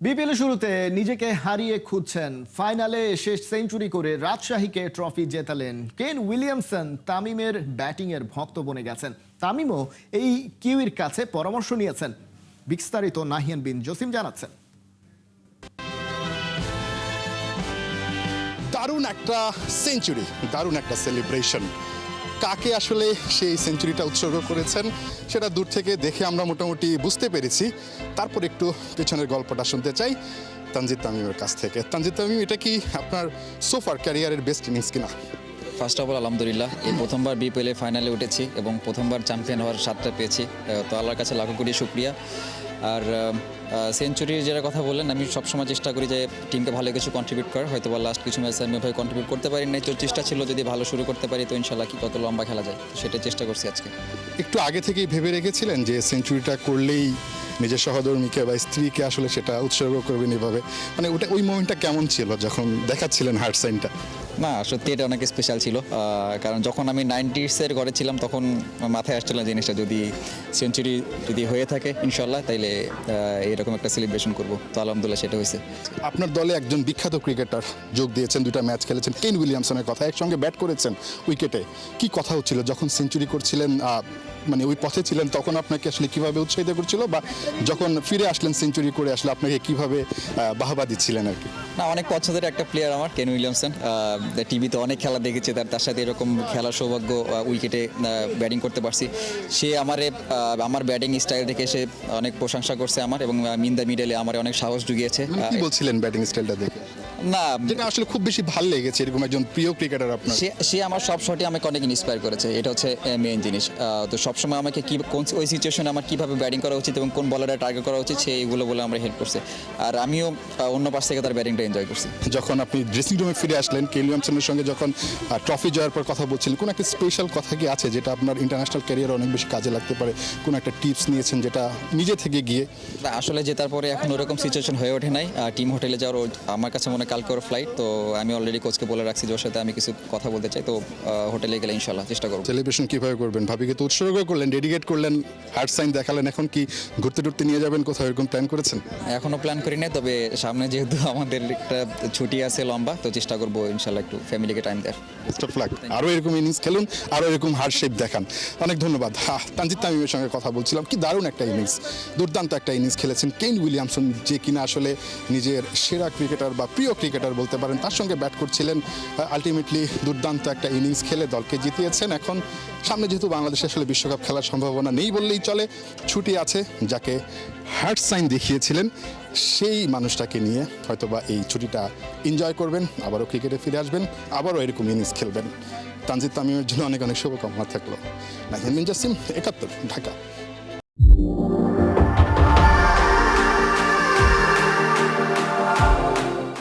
BPL শুরুতে নিজেকে হারিয়ে খুঁজছেন, ফাইনালে শেষ সেঞ্চুরি করে রাজশাহীকে ট্রফি জেতালেন কেন উইলিয়ামসন। তামিমের ব্যাটিংয়ের ভক্ত বনে গেছেন। তামিমও এই কিউইর কাছে পরামর্শ নিয়েছেন। বিস্তারিত নাহিয়ান বিন জসিম জানাচ্ছেন। দারুণ একটা সেঞ্চুরি, দারুণ একটা সেলিব্রেশন। কাকে আসলে সেই সেঞ্চুরিটা উৎসর্গ করেছেন সেটা দূর থেকে দেখে আমরা মোটামুটি বুঝতে পেরেছি। তারপর একটু পেছনের গল্পটা শুনতে চাই তানজিদ তামিমের কাছ থেকে। তানজিদ তামিম, এটা কি আপনার সোফার ক্যারিয়ারের বেস্ট ইনিংস কিনা? ফার্স্ট অফ অল আলহামদুলিল্লাহ, এই প্রথমবার বিপিএল ফাইনালে উঠেছি এবং প্রথমবার চ্যাম্পিয়ন হওয়ার স্বাদটা পেয়েছি, তো আল্লাহর কাছে লাখো কোটি শুকরিয়া। আর সেঞ্চুরির যেটা কথা বললেন, আমি সবসময় চেষ্টা করি যে টিমকে ভালো কিছু কন্ট্রিবিউট করার। হয়তো বা লাস্ট কিছু ম্যাচে আমি ভাবে কন্ট্রিবিউট করতে পারি না, তোর চেষ্টা ছিল যদি ভালো শুরু করতে পারি তো ইনশাল্লাহ কি কত লম্বা খেলা যায়, তো সেটা চেষ্টা করছি আজকে। একটু আগে থেকেই ভেবে রেখেছিলেন যে সেঞ্চুরিটা করলেই নিজের সহধর্মীকে বা স্ত্রীকে আসলে সেটা উৎসর্গ করবেন এভাবে, মানে ওটা ওই মোমেন্টটা কেমন ছিল যখন দেখাচ্ছিলেন হার্ট সাইনটা? না, সত্যি এটা অনেক স্পেশাল ছিল, কারণ যখন আমি 90s ঘরে ছিলাম তখন মাথায় আসছিল জিনিসটা, যদি সেঞ্চুরি যদি হয়ে থাকে ইনশাল্লাহ তাইলে এরকম একটা সেলিব্রেশন করব, তো আলহামদুলিল্লাহ সেটা হয়েছে। আপনার দলে একজন বিখ্যাত ক্রিকেটার যোগ দিয়েছেন, দুটা ম্যাচ খেলেছেন, কেন উইলিয়ামসনের কথা, একসঙ্গে ব্যাট করেছেন উইকেটে। কি কথা হচ্ছিল যখন সেঞ্চুরি করছিলেন, মানে ওই পথে ছিলেন তখন আপনাকে আসলে কিভাবে উৎসাহিত করছিল, বা যখন ফিরে আসলেন সেঞ্চুরি করে আসলে আপনাকে কিভাবে বাহবা দিচ্ছিলেন আর কি? না, অনেক পছন্দের একটা প্লেয়ার আমার কেন উইলিয়ামসন। টিভিতে অনেক খেলা দেখেছি, তার সাথে এরকম খেলার সৌভাগ্য, উইকেটে ব্যাটিং করতে পারছি। সে আমার ব্যাটিং স্টাইল দেখে সে অনেক প্রশংসা করছে আমার, এবং ইন দ্য মিডলে আমার অনেক সাহস জুগিয়েছে। কি বলছিলেন ব্যাটিং স্টাইলটা দেখে? না, যেটা আসলে খুব বেশি ভালো লেগেছে এরকম একজন প্রিয় ক্রিকেটার আপনার। সে আমার সব শটে আমাকে অনেক ইন্সপায়ার করেছে, এটা হচ্ছে মেইন জিনিস। তো সবসময় আমাকে কোন ওই সিচুয়েশনে আমার কীভাবে ব্যাটিং করা উচিত এবং কোন বলারটা টার্গেট করা উচিত সে এগুলো বলে আমরা হেল্প করছে, আর আমিও অন্য পাশ থেকে তার ব্যাটিংটা এনজয় করছি। যখন আপনি ড্রেসিং রুমে ফিরে আসলেন কেন উইলিয়ামসনের সঙ্গে যখন ট্রফি জয়ের পর কথা বলছিলেন, কোন একটা স্পেশাল কথা কি আছে যেটা আপনার ইন্টারন্যাশনাল ক্যারিয়ারে অনেক বেশি কাজে লাগতে পারে? কোন একটা টিপস নিয়েছেন যেটা নিজে থেকে গিয়ে? আসলে জেতার পরে এখন ওরকম সিচুয়েশন হয়ে ওঠে নাই। টিম হোটেলে যাওয়ার আমার কাছে মনে কালকে ওর ফ্লাইট, তো আমি অলরেডি কোচকে বলে রাখছি যে ওর সাথে আমি কিছু কথা বলতে চাই, তো হোটেলে গেলে ইনশাল্লাহ চেষ্টা করব। সেলিব্রেশন কিভাবে করবেন? ভাবিকে তো উৎসর্গ করলেন, ডেডিকেট করলেন, হার্ট সাইন দেখালেন, এখন কি ঘুরতে টুরতে নিয়ে যাবেন কোথাও, এরকম প্ল্যান করেছেন? এখনো প্ল্যান করি না, তবে সামনে যেহেতু আমাদের একটা ছুটি আছে লম্বা, তো চেষ্টা করবো ইনশাল্লাহ একটু ফ্যামিলিকে টাইম দেওয়ার। বেস্ট অফ লাক, আরও এরকম ইনিংস খেলুন, আরও এরকম হার্ট শেপ দেখান। অনেক ধন্যবাদ। তানজিদ তামিমের সঙ্গে কথা বলছিলাম। কি দারুণ একটা ইনিংস, দুর্দান্ত একটা ইনিংস খেলেছেন কেন উইলিয়ামসন, যে কিনা আসলে নিজের সেরা ক্রিকেটার বা প্রিয় ক্রিকেটার বলতে পারেন, তার সঙ্গে ব্যাট করছিলেন। আলটিমেটলি দুর্দান্ত একটা ইনিংস খেলে দলকে জিতিয়েছেন। এখন সামনে যেহেতু বাংলাদেশে আসলে বিশ্বকাপ খেলার সম্ভাবনা নেই বললেই চলে, ছুটি আছে, যাকে হার্ট সাইন দেখিয়েছিলেন সেই মানুষটাকে নিয়ে হয়তোবা এই ছুটিটা এনজয় করবেন, আবারও ক্রিকেটে ফিরে আসবেন, আবারও এরকম ইনিংস খেলবেন। তানজিদ তামিমের জন্য অনেক অনেক শুভকামনা থাকলো। নাহিয়ান বিন জসিম, ৭১, ঢাকা।